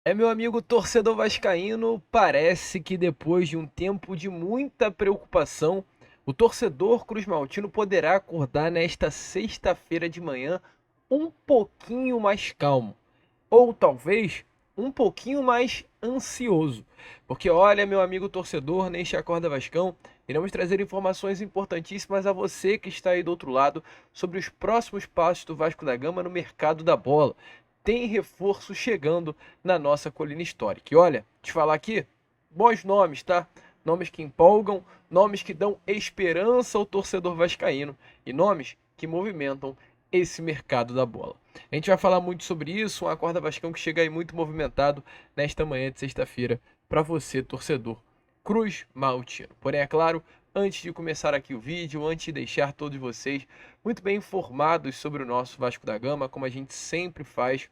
Meu amigo torcedor vascaíno, parece que depois de um tempo de muita preocupação, o torcedor cruzmaltino poderá acordar nesta sexta-feira de manhã um pouquinho mais calmo, ou talvez um pouquinho mais ansioso. Porque olha, meu amigo torcedor, neste Acorda Vascão, iremos trazer informações importantíssimas a você que está aí do outro lado sobre os próximos passos do Vasco da Gama no mercado da bola. Tem reforço chegando na nossa colina histórica. E olha, te falar aqui, bons nomes, tá? Nomes que empolgam, nomes que dão esperança ao torcedor vascaíno e nomes que movimentam esse mercado da bola. A gente vai falar muito sobre isso, um Acorda Vascão que chega aí muito movimentado nesta manhã de sexta-feira para você, torcedor Cruz Maltino. Porém, é claro, antes de começar aqui o vídeo, antes de deixar todos vocês muito bem informados sobre o nosso Vasco da Gama, como a gente sempre faz,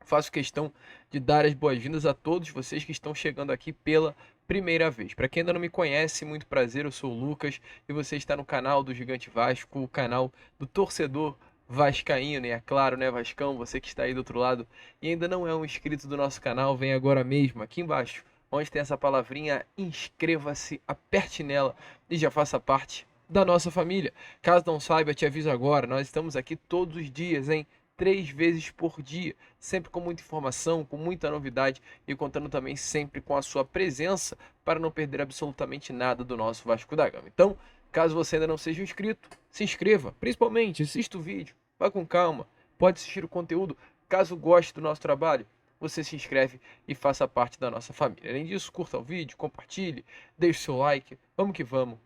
faço questão de dar as boas-vindas a todos vocês que estão chegando aqui pela primeira vez. Para quem ainda não me conhece, muito prazer, eu sou o Lucas e você está no canal do Gigante Vasco, o canal do torcedor vascaíno. E é claro, né, Vascão, você que está aí do outro lado e ainda não é um inscrito do nosso canal, vem agora mesmo aqui embaixo, onde tem essa palavrinha inscreva-se, aperte nela e já faça parte da nossa família. Caso não saiba, te aviso agora, nós estamos aqui todos os dias, hein? 3 vezes por dia, sempre com muita informação, com muita novidade e contando também sempre com a sua presença para não perder absolutamente nada do nosso Vasco da Gama. Então, caso você ainda não seja inscrito, se inscreva, principalmente assista o vídeo, vá com calma, pode assistir o conteúdo. Caso goste do nosso trabalho, você se inscreve e faça parte da nossa família. Além disso, curta o vídeo, compartilhe, deixe seu like, vamos que vamos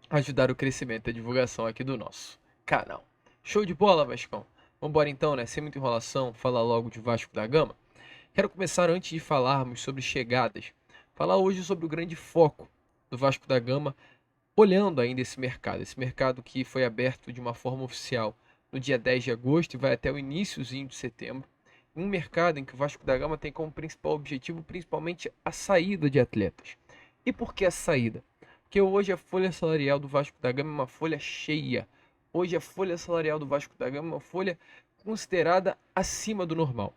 ajudar o crescimento e a divulgação aqui do nosso canal. Show de bola, Vascão? Vambora então, né? Sem muita enrolação, falar logo de Vasco da Gama. Quero começar antes de falarmos sobre chegadas. Falar hoje sobre o grande foco do Vasco da Gama, olhando ainda esse mercado que foi aberto de uma forma oficial no dia 10 de agosto e vai até o iníciozinho de setembro. Um mercado em que o Vasco da Gama tem como principal objetivo principalmente a saída de atletas. E por que a saída? Porque hoje a folha salarial do Vasco da Gama é uma folha cheia. Hoje a folha salarial do Vasco da Gama é uma folha considerada acima do normal.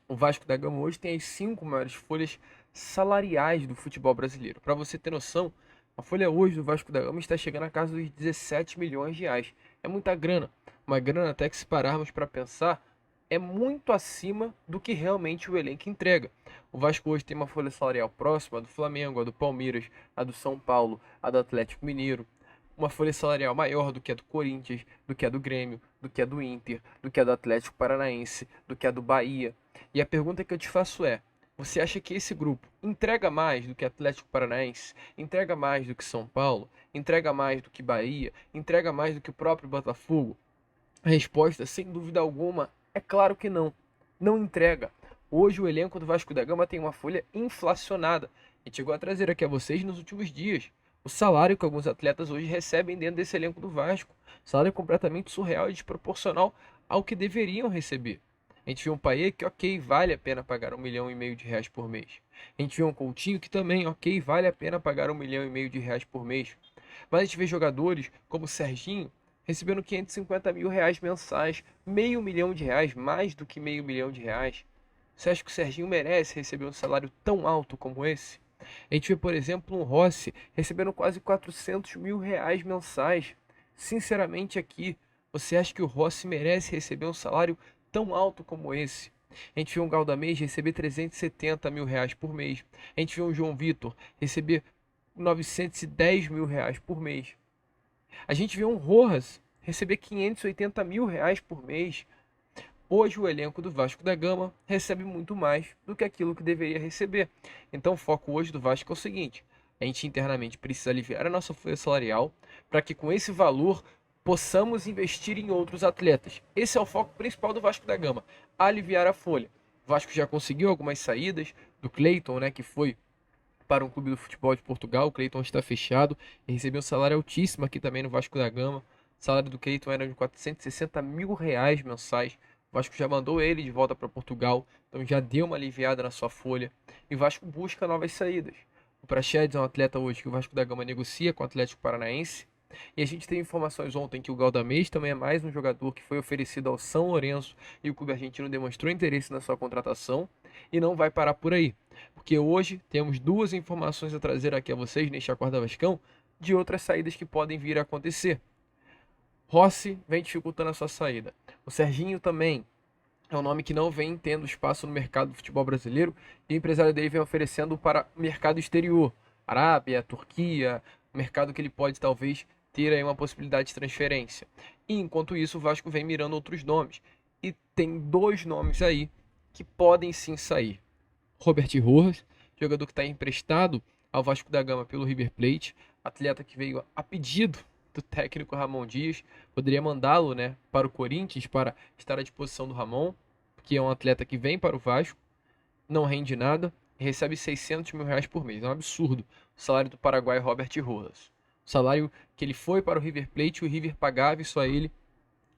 O Vasco da Gama hoje tem as 5 maiores folhas salariais do futebol brasileiro. Para você ter noção, a folha hoje do Vasco da Gama está chegando a casa dos 17 milhões de reais. É muita grana. Uma grana até que, se pararmos para pensar, é muito acima do que realmente o elenco entrega. O Vasco hoje tem uma folha salarial próxima a do Flamengo, a do Palmeiras, a do São Paulo, a do Atlético Mineiro. Uma folha salarial maior do que a do Corinthians, do que a do Grêmio, do que a do Inter, do que a do Atlético Paranaense, do que a do Bahia. E a pergunta que eu te faço é: você acha que esse grupo entrega mais do que Atlético Paranaense? Entrega mais do que São Paulo? Entrega mais do que Bahia? Entrega mais do que o próprio Botafogo? A resposta, sem dúvida alguma, é claro que não. Não entrega. Hoje o elenco do Vasco da Gama tem uma folha inflacionada. A gente chegou a trazer aqui a vocês nos últimos dias o salário que alguns atletas hoje recebem dentro desse elenco do Vasco. Salário completamente surreal e desproporcional ao que deveriam receber. A gente viu um Payet que, ok, vale a pena pagar 1,5 milhão de reais por mês. A gente viu um Coutinho que também, ok, vale a pena pagar 1,5 milhão de reais por mês. Mas a gente vê jogadores como o Serginho recebendo 550 mil reais mensais, 500 mil reais, mais do que 500 mil reais. Você acha que o Serginho merece receber um salário tão alto como esse? A gente vê, por exemplo, um Rossi recebendo quase 400 mil reais mensais. Sinceramente aqui, você acha que o Rossi merece receber um salário tão alto como esse? A gente vê um Galdamés receber 370 mil reais por mês. A gente vê um João Vitor receber 910 mil reais por mês. A gente vê um Rojas receber 580 mil reais por mês. Hoje o elenco do Vasco da Gama recebe muito mais do que aquilo que deveria receber. Então o foco hoje do Vasco é o seguinte: a gente internamente precisa aliviar a nossa folha salarial para que com esse valor possamos investir em outros atletas. Esse é o foco principal do Vasco da Gama, aliviar a folha. O Vasco já conseguiu algumas saídas do Cleiton, né, que foi para um clube do futebol de Portugal. O Cleiton está fechado e recebeu um salário altíssimo aqui também no Vasco da Gama. O salário do Cleiton era de 460 mil reais mensais. O Vasco já mandou ele de volta para Portugal, então já deu uma aliviada na sua folha. E o Vasco busca novas saídas. O Praxedes é um atleta hoje que o Vasco da Gama negocia com o Atlético Paranaense. E a gente teve informações ontem que o Galdamés também é mais um jogador que foi oferecido ao São Lourenço e o clube argentino demonstrou interesse na sua contratação e não vai parar por aí. Porque hoje temos duas informações a trazer aqui a vocês neste Acorda Vascão de outras saídas que podem vir a acontecer. Rossi vem dificultando a sua saída. O Serginho também é um nome que não vem tendo espaço no mercado do futebol brasileiro e o empresário dele vem oferecendo para o mercado exterior, Arábia, Turquia, mercado que ele pode talvez ter aí uma possibilidade de transferência. E enquanto isso, o Vasco vem mirando outros nomes. E tem dois nomes aí que podem sim sair. Robert Rojas, jogador que está emprestado ao Vasco da Gama pelo River Plate, atleta que veio a pedido do técnico Ramon Dias, poderia mandá-lo, né, para o Corinthians para estar à disposição do Ramon, que é um atleta que vem para o Vasco, não rende nada e recebe 600 mil reais por mês. É um absurdo o salário do Paraguai Robert Rojas. O salário que ele foi para o River Plate, o River pagava isso a ele,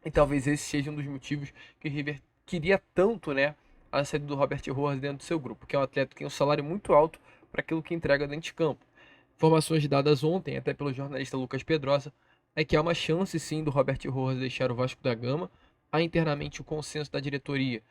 e talvez esse seja um dos motivos que o River queria tanto, né, a saída do Robert Rojas dentro do seu grupo, que é um atleta que tem um salário muito alto para aquilo que entrega dentro de campo. Informações dadas ontem, até pelo jornalista Lucas Pedrosa, é que há uma chance sim do Robert Rojas deixar o Vasco da Gama. Há internamente o consenso da diretoria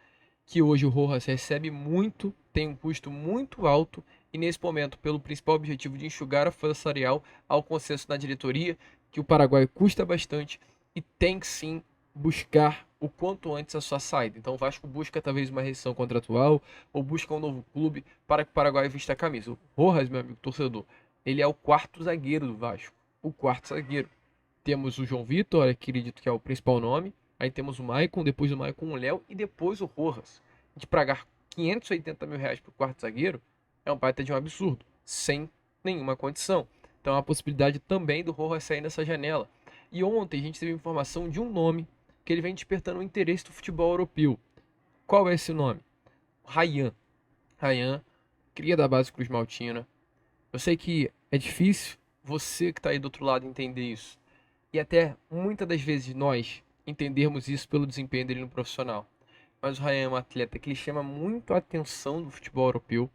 que hoje o Rojas recebe muito, tem um custo muito alto e nesse momento, pelo principal objetivo de enxugar a folha salarial, há o consenso da diretoria que o Paraguai custa bastante e tem que sim buscar o quanto antes a sua saída. Então o Vasco busca talvez uma rescisão contratual ou busca um novo clube para que o Paraguai vista a camisa. O Rojas, meu amigo torcedor, ele é o quarto zagueiro do Vasco. O quarto zagueiro. Temos o João Vitor, acredito que é o principal nome. Aí temos o Maicon, depois do Maicon o Léo e depois o Rojas. De pagar 580 mil reais para o quarto zagueiro é um baita de um absurdo, sem nenhuma condição. Então há a possibilidade também do Rojas sair nessa janela. E ontem a gente teve informação de um nome que ele vem despertando o interesse do futebol europeu. Qual é esse nome? Ryan. Ryan, cria da base Cruz Maltina. Eu sei que é difícil você que está aí do outro lado entender isso. E até muitas das vezes nós entendermos isso pelo desempenho dele no profissional. Mas o Ryan é um atleta que lhe chama muito a atenção do futebol europeu.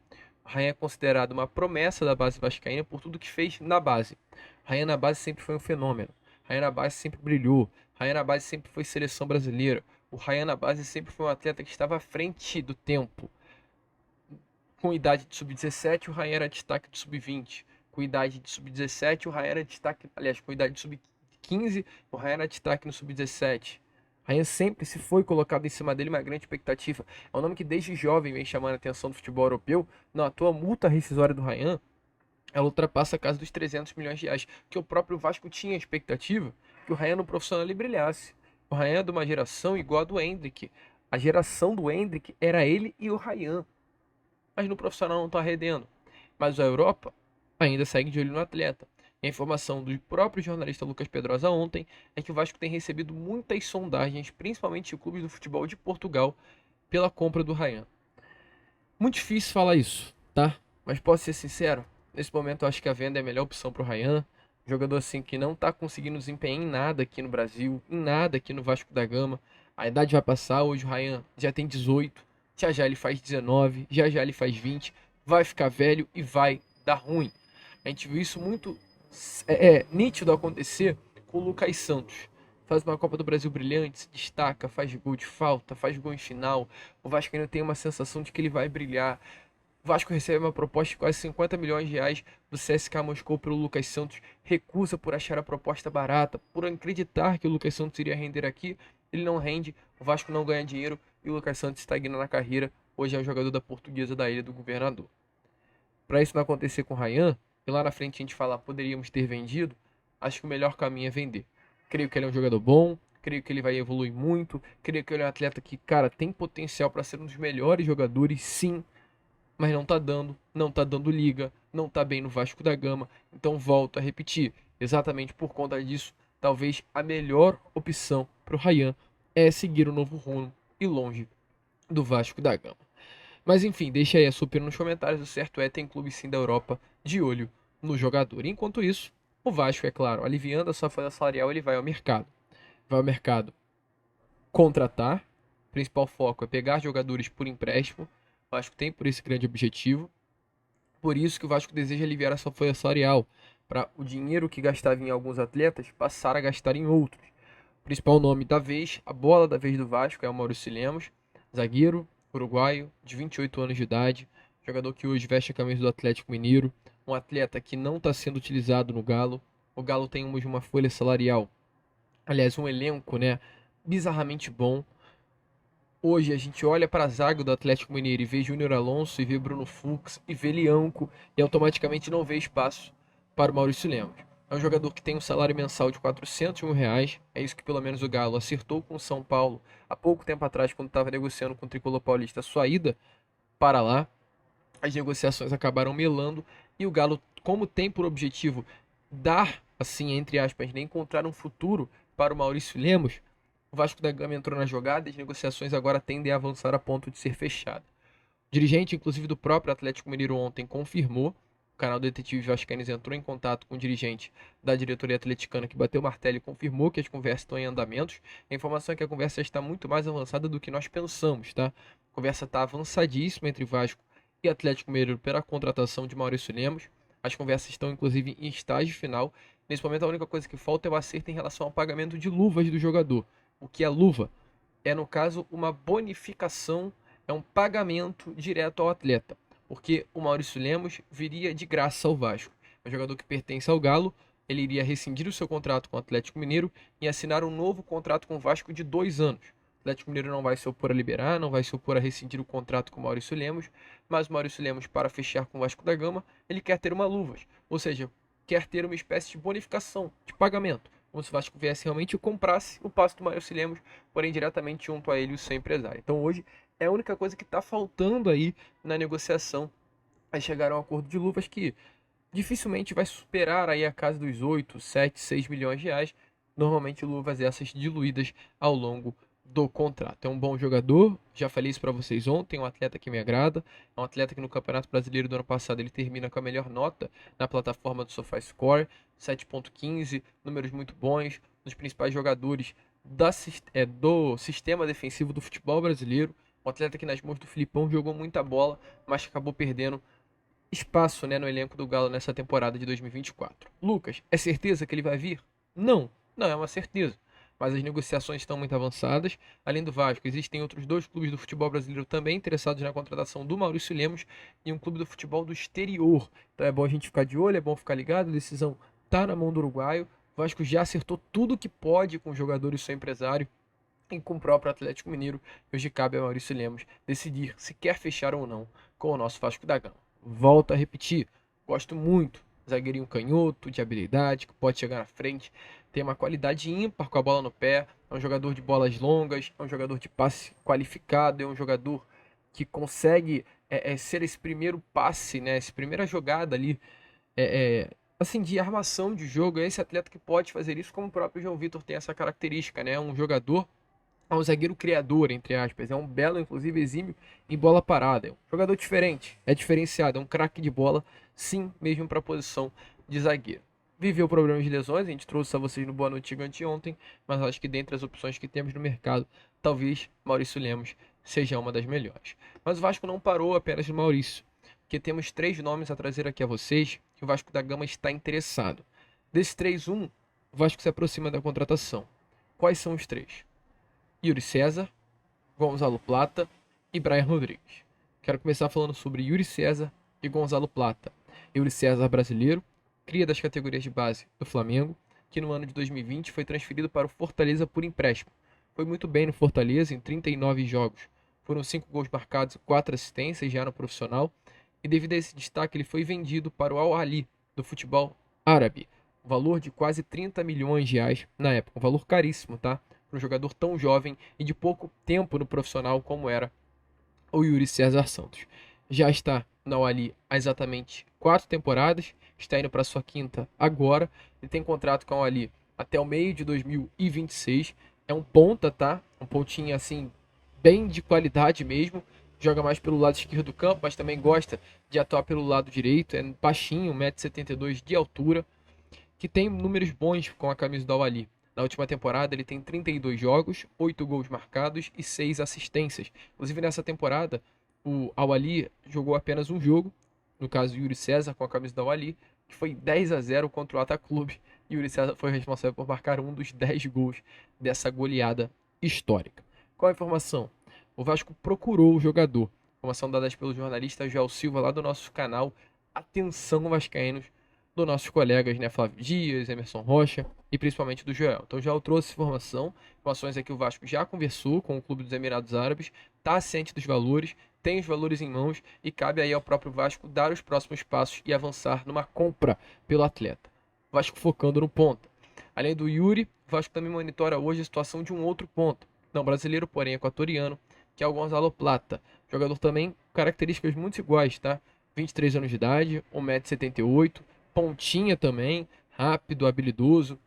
O Ryan é considerado uma promessa da base vascaína por tudo que fez na base. O Ryan na base sempre foi um fenômeno. O Ryan na base sempre brilhou. O Ryan na base sempre foi seleção brasileira. O Ryan na base sempre foi um atleta que estava à frente do tempo. Com idade de sub-17, o Ryan era destaque do sub-20. Com idade de sub-17, o Ryan era destaque... Aliás, com idade de sub-15, o Ryan era destaque no sub-17. Ryan sempre se foi colocado em cima dele uma grande expectativa. É um nome que desde jovem vem chamando a atenção do futebol europeu. Não à toa, a multa rescisória do Ryan, ela ultrapassa a casa dos 300 milhões de reais. Que o próprio Vasco tinha a expectativa que o Ryan no profissional ele brilhasse. O Ryan é de uma geração igual a do Endrick. A geração do Endrick era ele e o Ryan. Mas no profissional não está rendendo. Mas a Europa ainda segue de olho no atleta. E a informação do próprio jornalista Lucas Pedrosa ontem é que o Vasco tem recebido muitas sondagens, principalmente de clubes do futebol de Portugal, pela compra do Ryan. Muito difícil falar isso, tá? Mas posso ser sincero, nesse momento eu acho que a venda é a melhor opção para o Ryan. Jogador assim que não está conseguindo desempenhar em nada aqui no Brasil, em nada aqui no Vasco da Gama. A idade vai passar, hoje o Ryan já tem 18, já já ele faz 19, já já ele faz 20, vai ficar velho e vai dar ruim. A gente viu isso muito nítido acontecer com o Lucas Santos. Faz uma Copa do Brasil brilhante, se destaca, faz gol de falta, faz gol em final. O Vasco ainda tem uma sensação de que ele vai brilhar. O Vasco recebe uma proposta de quase 50 milhões de reais do CSKA Moscou pelo Lucas Santos. Recusa por achar a proposta barata, por acreditar que o Lucas Santos iria render aqui. Ele não rende, o Vasco não ganha dinheiro e o Lucas Santos estagna na carreira. Hoje é o jogador da Portuguesa da Ilha do Governador. Para isso não acontecer com o Ryan, e lá na frente a gente falar poderíamos ter vendido, acho que o melhor caminho é vender. Creio que ele é um jogador bom, creio que ele vai evoluir muito, creio que ele é um atleta que, cara, tem potencial para ser um dos melhores jogadores, sim, mas não tá dando liga, não tá bem no Vasco da Gama. Então volto a repetir, exatamente por conta disso, talvez a melhor opção para o Ryan é seguir o novo rumo e longe do Vasco da Gama. Mas enfim, deixa aí a sua opinião nos comentários. O certo é, tem clube sim da Europa de olho no jogador. Enquanto isso, o Vasco, é claro, aliviando a sua folha salarial, ele vai ao mercado. Vai ao mercado contratar. O principal foco é pegar jogadores por empréstimo. O Vasco tem por esse grande objetivo. Por isso que o Vasco deseja aliviar a sua folha salarial. para o dinheiro que gastava em alguns atletas passar a gastar em outros. O principal nome da vez, a bola da vez do Vasco é o Maurício Lemos, zagueiro uruguaio de 28 anos de idade, jogador que hoje veste a camisa do Atlético Mineiro, um atleta que não está sendo utilizado no Galo. O Galo tem hoje uma folha salarial, aliás, um elenco, né, bizarramente bom. Hoje a gente olha para a zaga do Atlético Mineiro e vê Júnior Alonso, e vê Bruno Fux, e vê Lianco, e automaticamente não vê espaço para o Maurício Lemos. É um jogador que tem um salário mensal de R$ 400 mil, é isso que pelo menos o Galo acertou com o São Paulo há pouco tempo atrás, quando estava negociando com o Tricolor Paulista a sua ida para lá. As negociações acabaram melando, e o Galo, como tem por objetivo dar, assim, entre aspas, né, encontrar um futuro para o Maurício Lemos, o Vasco da Gama entrou na jogada e as negociações agora tendem a avançar a ponto de ser fechada. O dirigente, inclusive do próprio Atlético Mineiro, ontem confirmou. O canal Detetive Vascaínos entrou em contato com o dirigente da diretoria atleticana, que bateu o martelo e confirmou que as conversas estão em andamentos. A informação é que a conversa está muito mais avançada do que nós pensamos, tá? A conversa está avançadíssima entre Vasco e Atlético Mineiro pela contratação de Maurício Lemos. As conversas estão, inclusive, em estágio final. Nesse momento, a única coisa que falta é o acerto em relação ao pagamento de luvas do jogador. O que é luva? É, no caso, uma bonificação, é um pagamento direto ao atleta, porque o Maurício Lemos viria de graça ao Vasco. É um jogador que pertence ao Galo, ele iria rescindir o seu contrato com o Atlético Mineiro e assinar um novo contrato com o Vasco de 2 anos. O Atlético Mineiro não vai se opor a liberar, não vai se opor a rescindir o contrato com o Maurício Lemos, mas o Maurício Lemos, para fechar com o Vasco da Gama, ele quer ter uma luvas, ou seja, quer ter uma espécie de bonificação, de pagamento, como se o Vasco viesse realmente e comprasse o passe do Maurício Lemos, porém diretamente junto a ele o seu empresário. Então hoje é a única coisa que está faltando aí na negociação. Aí chegaram a um acordo de luvas que dificilmente vai superar aí a casa dos 8, 7, 6 milhões de reais. Normalmente luvas essas diluídas ao longo do contrato. É um bom jogador, já falei isso para vocês ontem, um atleta que me agrada, é um atleta que no Campeonato Brasileiro do ano passado ele termina com a melhor nota na plataforma do SofaScore, 7.15, números muito bons, um dos principais jogadores do sistema defensivo do futebol brasileiro, um atleta que nas mãos do Filipão jogou muita bola, mas acabou perdendo espaço, né, no elenco do Galo nessa temporada de 2024. Lucas, é certeza que ele vai vir? Não, não é uma certeza. Mas as negociações estão muito avançadas. Além do Vasco, existem outros 2 clubes do futebol brasileiro também interessados na contratação do Maurício Lemos e um clube do futebol do exterior. Então é bom a gente ficar de olho, é bom ficar ligado. A decisão está na mão do uruguaio. O Vasco já acertou tudo que pode com o jogador e seu empresário e com o próprio Atlético Mineiro. Hoje cabe a Maurício Lemos decidir se quer fechar ou não com o nosso Vasco da Gama. Volto a repetir, gosto muito. Zagueirinho canhoto, de habilidade, que pode chegar na frente, tem uma qualidade ímpar com a bola no pé, é um jogador de bolas longas, é um jogador de passe qualificado, é um jogador que consegue ser esse primeiro passe, né, essa primeira jogada ali, assim, de armação de jogo. É esse atleta que pode fazer isso, como o próprio João Vitor tem essa característica, né, é um jogador, é um zagueiro criador, entre aspas. É um belo, inclusive, exímio em bola parada. É um jogador diferente, é diferenciado, é um craque de bola, sim, mesmo para a posição de zagueiro. Viveu problemas de lesões, a gente trouxe a vocês no Boa Noite Gigante ontem, mas acho que dentre as opções que temos no mercado, talvez Maurício Lemos seja uma das melhores. Mas o Vasco não parou apenas no Maurício, porque temos 3 nomes a trazer aqui a vocês que o Vasco da Gama está interessado. Desses 3, o Vasco se aproxima da contratação. Quais são os 3? Yuri César, Gonzalo Plata e Brian Rodrigues. Quero começar falando sobre Yuri César e Gonzalo Plata. Yuri César, brasileiro, cria das categorias de base do Flamengo, que no ano de 2020 foi transferido para o Fortaleza por empréstimo. Foi muito bem no Fortaleza em 39 jogos. Foram 5 gols marcados e 4 assistências já no profissional. E devido a esse destaque, ele foi vendido para o Al Ahly do futebol árabe. Um valor de quase 30 milhões de reais na época. Um valor caríssimo, tá? Para um jogador tão jovem e de pouco tempo no profissional como era o Yuri César Santos. Já está na Al-Ahly há exatamente 4 temporadas, está indo para sua 5ª agora, ele tem contrato com a Al-Ahly até o meio de 2026, é um ponta, tá? Um pontinho assim, bem de qualidade mesmo, joga mais pelo lado esquerdo do campo, mas também gosta de atuar pelo lado direito, é baixinho, 1,72 m de altura, que tem números bons com a camisa do Al-Ahly. Na última temporada ele tem 32 jogos, 8 gols marcados e 6 assistências. Inclusive nessa temporada o Al-Ahly jogou apenas um jogo, no caso Yuri César com a camisa do Al-Ahly, que foi 10-0 contra o Ataclube. E o Yuri César foi responsável por marcar um dos 10 gols dessa goleada histórica. Qual a informação? O Vasco procurou o jogador. Informação dada pelo jornalista Joel Silva lá do nosso canal. Atenção, vascaínos, dos nossos colegas, né, Flávio Dias, Emerson Rocha e principalmente do Joel. Então, Joel trouxe informações é que o Vasco já conversou com o Clube dos Emirados Árabes, está ciente dos valores, tem os valores em mãos e cabe aí ao próprio Vasco dar os próximos passos e avançar numa compra pelo atleta. Vasco focando no ponta. Além do Yuri, o Vasco também monitora hoje a situação de um outro ponta, não brasileiro, porém equatoriano, que é o Gonzalo Plata. Jogador também, características muito iguais, tá? 23 anos de idade, 1,78 m, pontinha também, rápido, habilidoso,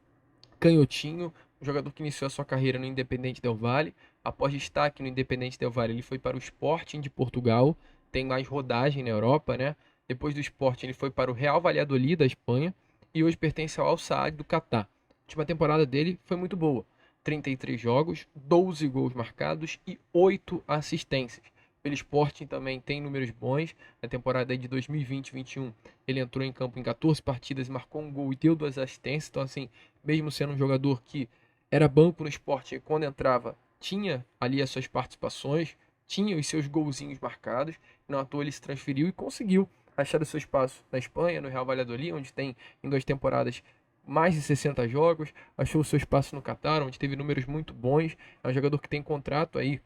canhotinho, um jogador que iniciou a sua carreira no Independente Del Valle. Após destaque no Independente Del Valle, ele foi para o Sporting de Portugal, tem mais rodagem na Europa, né? Depois do Sporting, ele foi para o Real Valladolid da Espanha e hoje pertence ao Al Saad do Catar. A última temporada dele foi muito boa. 33 jogos, 12 gols marcados e 8 assistências. Pelo Sporting também tem números bons. Na temporada de 2020-21, ele entrou em campo em 14 partidas, marcou um gol e deu 2 assistências. Então, assim, mesmo sendo um jogador que era banco no Sporting, quando entrava, tinha ali as suas participações, tinha os seus golzinhos marcados. Não à toa ele se transferiu e conseguiu achar o seu espaço na Espanha, no Real Valladolid, onde tem em 2 temporadas mais de 60 jogos, achou o seu espaço no Catar, onde teve números muito bons. É um jogador que tem contrato aí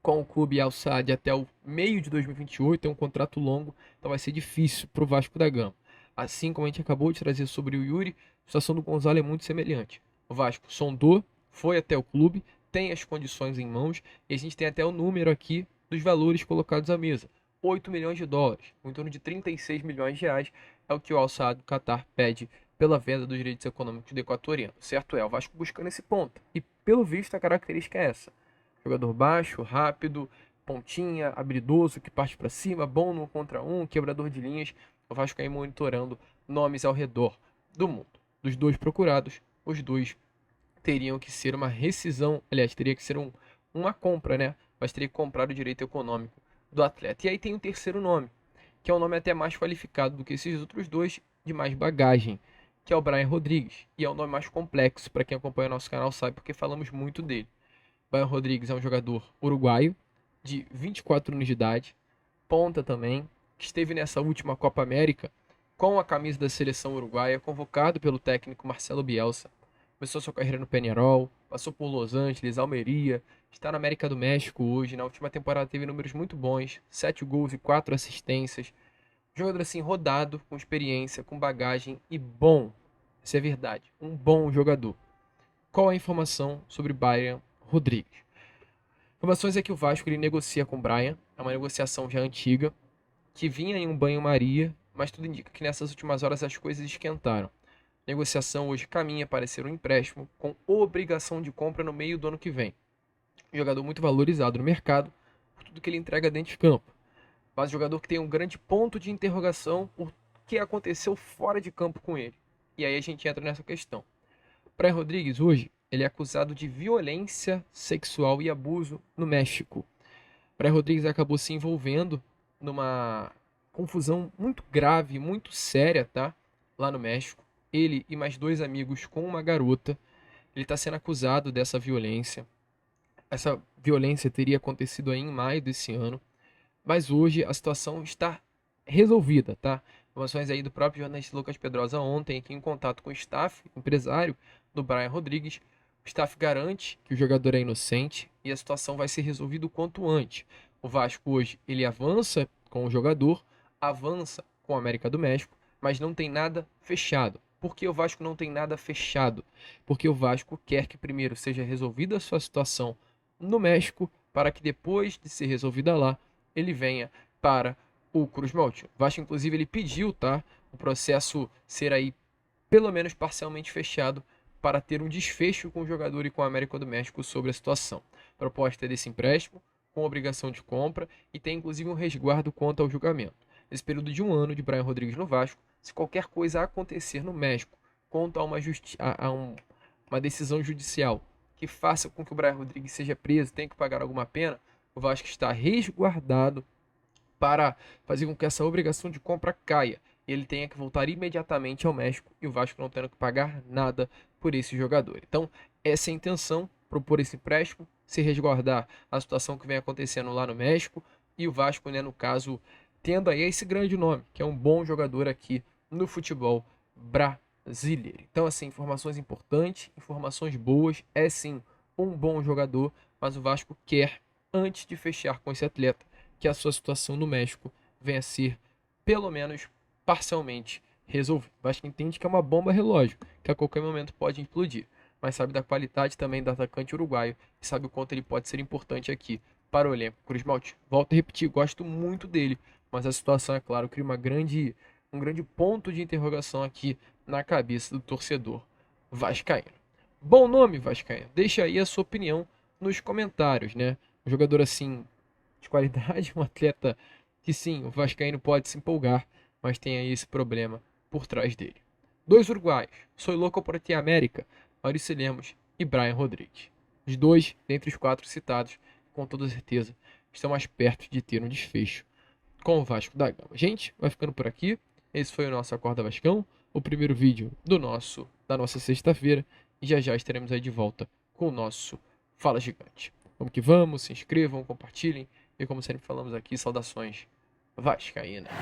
com o clube Al Sadd até o meio de 2028, é um contrato longo, então vai ser difícil para o Vasco da Gama. Assim como a gente acabou de trazer sobre o Yuri, a situação do Gonzalo é muito semelhante. O Vasco sondou, foi até o clube, tem as condições em mãos, e a gente tem até o número aqui dos valores colocados à mesa. 8 milhões de dólares, em torno de 36 milhões de reais, é o que o Al Sadd do Qatar pede pela venda dos direitos econômicos do equatoriano. Certo é, o Vasco buscando esse ponto. E pelo visto a característica é essa. Jogador baixo, rápido, pontinha, habilidoso, que parte para cima, bom no 1 contra 1, quebrador de linhas. O Vasco aí monitorando nomes ao redor do mundo. Dos 2 procurados, os 2 teriam que ser uma rescisão, aliás, teria que ser uma compra, né? Mas teria que comprar o direito econômico do atleta. E aí tem o terceiro nome, que é um nome até mais qualificado do que esses outros 2, de mais bagagem, que é o Brian Rodrigues. E é um nome mais complexo, para quem acompanha o nosso canal sabe, porque falamos muito dele. Brian Rodrigues é um jogador uruguaio, de 24 anos de idade, ponta também, que esteve nessa última Copa América com a camisa da seleção uruguaia, convocado pelo técnico Marcelo Bielsa. Começou sua carreira no Peñarol, passou por Los Angeles, Almeria, está na América do México hoje. Na última temporada teve números muito bons, 7 gols e 4 assistências. Jogador assim rodado, com experiência, com bagagem e bom. Isso é verdade, um bom jogador. Qual a informação sobre Brian Rodrigues? Informações é que o Vasco ele negocia com o Brian, é uma negociação já antiga, que vinha em um banho-maria, mas tudo indica que nessas últimas horas as coisas esquentaram. A negociação hoje caminha para ser um empréstimo com obrigação de compra no meio do ano que vem. Um jogador muito valorizado no mercado por tudo que ele entrega dentro de campo. Mas um jogador que tem um grande ponto de interrogação por que aconteceu fora de campo com ele. E aí a gente entra nessa questão. Brian Rodrigues hoje ele é acusado de violência sexual e abuso no México. Brian Rodrigues acabou se envolvendo numa confusão muito grave, muito séria, tá? Lá no México. Ele e mais 2 amigos com uma garota. Ele está sendo acusado dessa violência. Essa violência teria acontecido aí em maio desse ano. Mas hoje a situação está resolvida, tá? Informações aí do próprio jornalista Lucas Pedrosa ontem, aqui em contato com o staff, empresário do Brian Rodrigues. O staff garante que o jogador é inocente e a situação vai ser resolvida o quanto antes. O Vasco hoje ele avança com o jogador, avança com a América do México, mas não tem nada fechado. Por que o Vasco não tem nada fechado? Porque o Vasco quer que primeiro seja resolvida a sua situação no México, para que depois de ser resolvida lá, ele venha para o Cruz Maltino. O Vasco, inclusive, ele pediu, tá, o processo ser aí pelo menos parcialmente fechado para ter um desfecho com o jogador e com a América do México sobre a situação. A proposta é desse empréstimo, com obrigação de compra, e tem inclusive um resguardo quanto ao julgamento. Nesse período de 1 ano de Brian Rodrigues no Vasco, se qualquer coisa acontecer no México, quanto a uma decisão judicial que faça com que o Brian Rodrigues seja preso, tenha que pagar alguma pena, o Vasco está resguardado para fazer com que essa obrigação de compra caia. ele tenha que voltar imediatamente ao México e o Vasco não tendo que pagar nada por esse jogador. Então, essa é a intenção, propor esse empréstimo, se resguardar a situação que vem acontecendo lá no México e o Vasco, né, no caso, tendo aí esse grande nome, que é um bom jogador aqui no futebol brasileiro. Então, assim, informações importantes, informações boas, é sim um bom jogador, mas o Vasco quer, antes de fechar com esse atleta, que a sua situação no México venha a ser, pelo menos, parcialmente resolvida. O Vasco entende que é uma bomba relógio, que a qualquer momento pode explodir, mas sabe da qualidade também do atacante uruguaio e sabe o quanto ele pode ser importante aqui para o elenco. Cruz Maltino, volto a repetir, gosto muito dele, mas a situação, é claro, cria um grande ponto de interrogação aqui na cabeça do torcedor vascaíno. Bom nome, vascaíno. Deixa aí a sua opinião nos comentários, né? Um jogador assim de qualidade, um atleta que sim, o vascaíno pode se empolgar, mas tem aí esse problema por trás dele. Dois uruguaios, Soy Louco por Ti América, Maurício Lemos e Brian Rodrigues. Os dois, dentre os quatro citados, com toda certeza, estão mais perto de ter um desfecho com o Vasco da Gama. Gente, vai ficando por aqui. Esse foi o nosso Acorda Vascão, o primeiro vídeo da nossa sexta-feira. E já já estaremos aí de volta com o nosso Fala Gigante. Vamos que vamos, se inscrevam, compartilhem. E como sempre falamos aqui, saudações vascaínas.